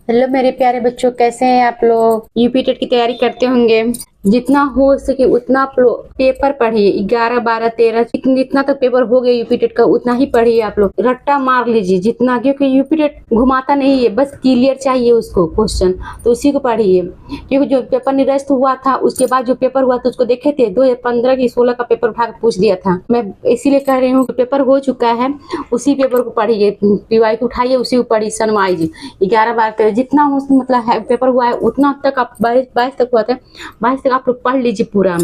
Hello मेरे प्यारे बच्चों, कैसे हैं आप लोग। यूपी टेट की तैयारी करते होंगे। जितना हो सके उतना आप लोग पेपर पढ़िए। 11, 12, 13 जितना तक पेपर हो गया यूपी टेट का उतना ही पढ़िए। आप लोग रट्टा मार लीजिए जितना, क्योंकि यूपी टेट घुमाता नहीं है, बस क्लियर चाहिए उसको क्वेश्चन, तो उसी को पढ़िए। क्योंकि जो पेपर निरस्त हुआ था उसके बाद जो पेपर हुआ था उसको देखे थे, 2015 की 16 का पेपर उठा के पूछ दिया था। मैं इसीलिए कह रही हूँ पेपर हो चुका है उसी पेपर को पढ़िए, पीवाई को उठाइए उसी को पढ़िए। सनवाइज 11, 12, 13 जितना मतलब है पेपर हुआ है उतना तक आप 22 तक हुआ था, 22 तक आप लोग पढ़ लीजिए पूरा।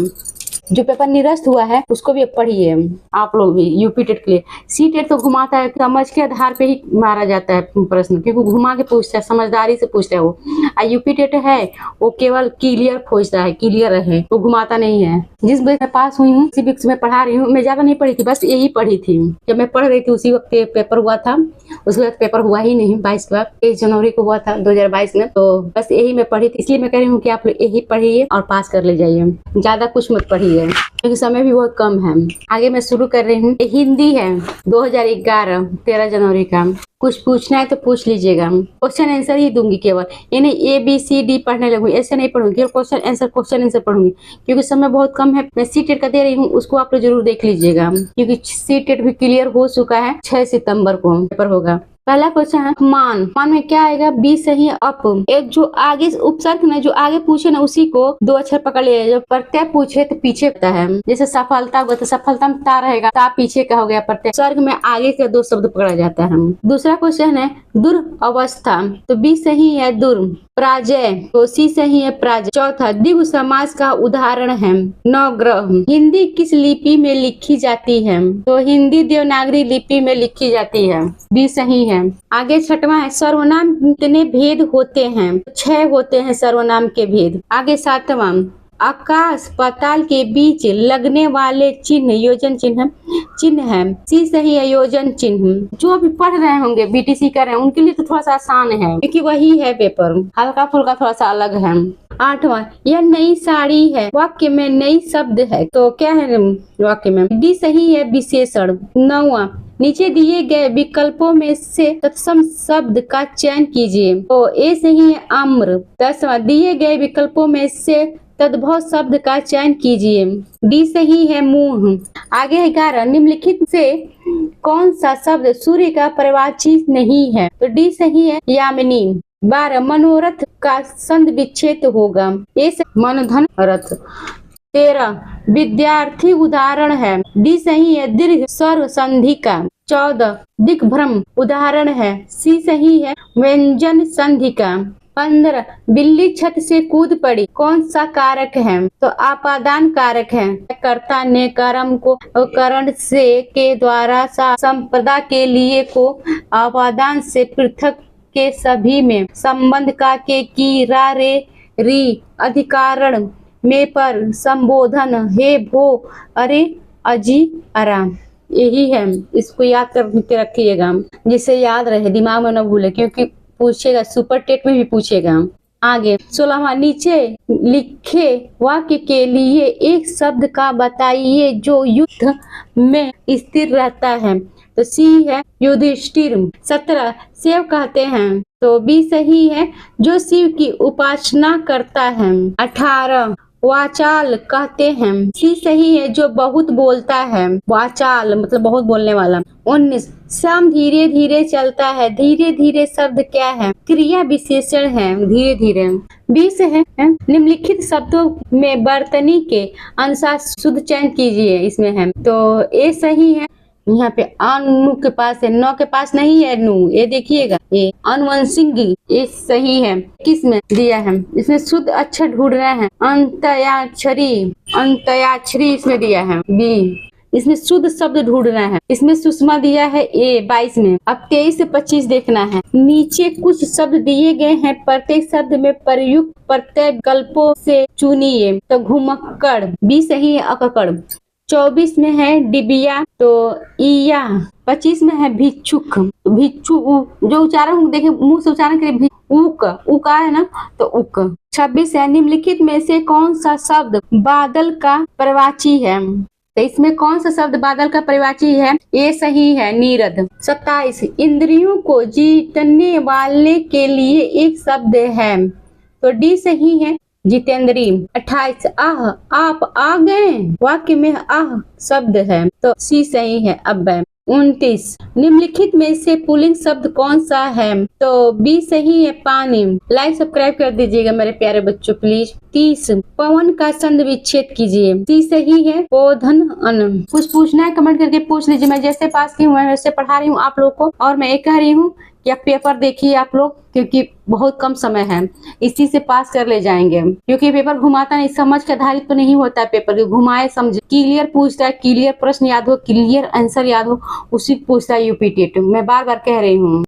जो पेपर निरस्त हुआ है उसको भी पढ़िए आप लोग भी यूपी टेट के लिए। सी टेट तो घुमाता है, समझ के आधार पे ही मारा जाता है प्रश्न, क्योंकि घुमा के पूछता है, समझदारी से पूछता है वो। यूपी टेट है वो केवल क्लियर खोजता है, क्लियर है, वो घुमाता नहीं है। जिस बुक में पास हुई हूँ, बुक्स में पढ़ा रही हूँ, मैं ज्यादा नहीं पढ़ी थी, बस यही पढ़ी थी। जब मैं पढ़ रही थी उसी वक्त पेपर हुआ था, उसके बाद पेपर हुआ ही नहीं। 22 जनवरी को हुआ था 2022 में, तो बस यही मैं पढ़ी थी। इसलिए मैं कह रही हूँ कि आप लोग यही पढ़िए और पास कर ले जाइए, ज्यादा कुछ मत पढ़िए क्योंकि समय भी बहुत कम है। आगे मैं शुरू कर रही हूँ। हिंदी है 2011 13 जनवरी का। कुछ पूछना है तो पूछ लीजिएगा, क्वेश्चन आंसर ही दूंगी केवल, यानी ABCD पढ़ने लगूंगी, ऐसे नहीं पढ़ूंगी, क्वेश्चन आंसर पढ़ूंगी, क्योंकि समय बहुत कम है। मैं सी टेट का दे रही हूँ, उसको आप लोग जरूर देख लीजिएगा, क्योंकि सी टेट भी क्लियर हो चुका है। 6 सितंबर को पेपर होगा। पहला क्वेश्चन है मान। मान में क्या आएगा? बी सही अप। एक जो आगे उपसर्ग ना, जो आगे पूछे ना उसी को 2 अक्षर पकड़ लिया। जब प्रत्यय पूछे तो पीछे होता है, जैसे सफलता होगा तो सफलता में ता रहेगा, ता पीछे का हो गया। प्रत्यय सर्ग में आगे के 2 शब्द पकड़ा जाता है। दूसरा क्वेश्चन है दुर्अवस्था, तो बी सही है दुर। पराजय, तो सी सही है पराजय। चौथा द्विगु समास का उदाहरण है नवग्रह। हिंदी किस लिपि में लिखी जाती है? तो हिंदी देवनागरी लिपि में लिखी जाती है, बी सही है। आगे छठवां है सर्वनाम कितने भेद होते हैं? 6 होते हैं सर्वनाम के भेद। आगे सातवां आकाश पाताल के बीच लगने वाले चिन्ह योजन चिन्ह है, सी सही है योजन चिन्ह। जो भी पढ़ रहे होंगे BTC कर रहे हैं उनके लिए तो थोड़ा सा आसान है, क्योंकि वही है पेपर, हल्का फुल्का थोड़ा सा अलग है। आठवां यह नई साड़ी है, वाक्य में नई शब्द है, तो क्या है वाक्य में? डी सही है विशेषण। 9वां नीचे दिए गए विकल्पों में से तत्सम शब्द का चयन कीजिए, तो ए सही है आम्र। 10वां दिए गए विकल्पों में से तद्भव शब्द का चयन कीजिए, डी सही है मुंह। आगे 11 निम्नलिखित से कौन सा शब्द सूर्य का पर्यायवाची नहीं है? तो डी सही है यामिनी। 12 मनोरथ का संधि विच्छेद होगा, ए मनधन रथ। 13 विद्यार्थी उदाहरण है, डी सही है दीर्घ स्वर संधि का। 14 दिग्भ्रम उदाहरण है, सी सही है व्यंजन संधि का। 15 बिल्ली छत से कूद पड़ी, कौन सा कारक है? तो आपादान कारक है। कर्ता ने कर्म को करण से के द्वारा संपदा के लिए को आपादान से पृथक के सभी में संबंध का के की रा रे री अधिकारण में पर संबोधन हे भो अरे अजी आराम, यही है। इसको याद करके रखिएगा जिससे याद रहे, दिमाग में न भूले, क्योंकि पूछेगा, सुपर टेट में भी पूछेगा। आगे 16वां नीचे लिखे वाक्य के लिए एक शब्द का बताइए जो युद्ध में स्थिर रहता है, तो सी है युधिष्ठिर। 17 शिव कहते हैं, तो बी सही है जो शिव की उपासना करता है। 18 वाचाल कहते हैं, सी सही है जो बहुत बोलता है, वाचाल मतलब बहुत बोलने वाला। 19 श्याम धीरे धीरे चलता है, धीरे धीरे शब्द क्या है? क्रिया विशेषण है, धीरे धीरे। 20 है निम्नलिखित शब्दों में वर्तनी के अनुसार शुद्ध चयन कीजिए, इसमें है, तो ए सही है। यहाँ पे अनु के पास है, नौ के पास नहीं है नु, ये देखिएगा, ये अनुवंशिक ये सही है। किस में दिया है? इसमें शुद्ध अक्षर ढूंढ रहे हैं, अंत्याक्षरी इसमें दिया है बी। इसमें शुद्ध शब्द ढूंढ रहे हैं, इसमें सुषमा दिया है ए 22 में। अब 23 से 25 देखना है। नीचे कुछ शब्द दिए गए हैं, प्रत्येक शब्द में प्रयुक्त प्रत्यय विकल्पों से चुनिए, तो घुमक्कड़ बी सही है अककड़। 24 में है डिबिया, तो इया। 25 में है भिक्षुक, भिक्षु जो उच्चारण देखे मुंह से उच्चारण करे, उका है ना, तो उक। 26 है निम्नलिखित में से कौन सा शब्द बादल का पर्यायवाची है? तो इसमें कौन सा शब्द बादल का पर्यायवाची है? ये सही है, नीरद। 27 इंद्रियों को जीतने वाले के लिए एक शब्द है, तो डी सही है, जितेंद्री। 28 आह आप आ गए, वाक्य में आह शब्द है, तो सी सही है, अव्यय। 29 निम्नलिखित में से पुल्लिंग शब्द कौन सा है? तो बी सही है, पानी। लाइक सब्सक्राइब कर दीजिएगा मेरे प्यारे बच्चों प्लीज। 30 पवन का छंद विच्छेद कीजिए, सी सही है, पोधन अन। कुछ पूछना है कमेंट करके पूछ लीजिए, मैं जैसे पास की हूँ वैसे पढ़ा रही हूँ आप लोग को, और मैं ये कह रही हूँ कि आप पेपर देखिए आप लोग, क्योंकि बहुत कम समय है, इसी से पास कर ले जाएंगे। क्योंकि पेपर घुमाता नहीं, समझ के आधारित तो नहीं होता है पेपर, घुमाए समझे, क्लियर पूछता है, क्लियर प्रश्न याद हो, क्लियर आंसर याद हो, उसी पूछता है यूपी टेट। मैं बार बार कह रही हूँ।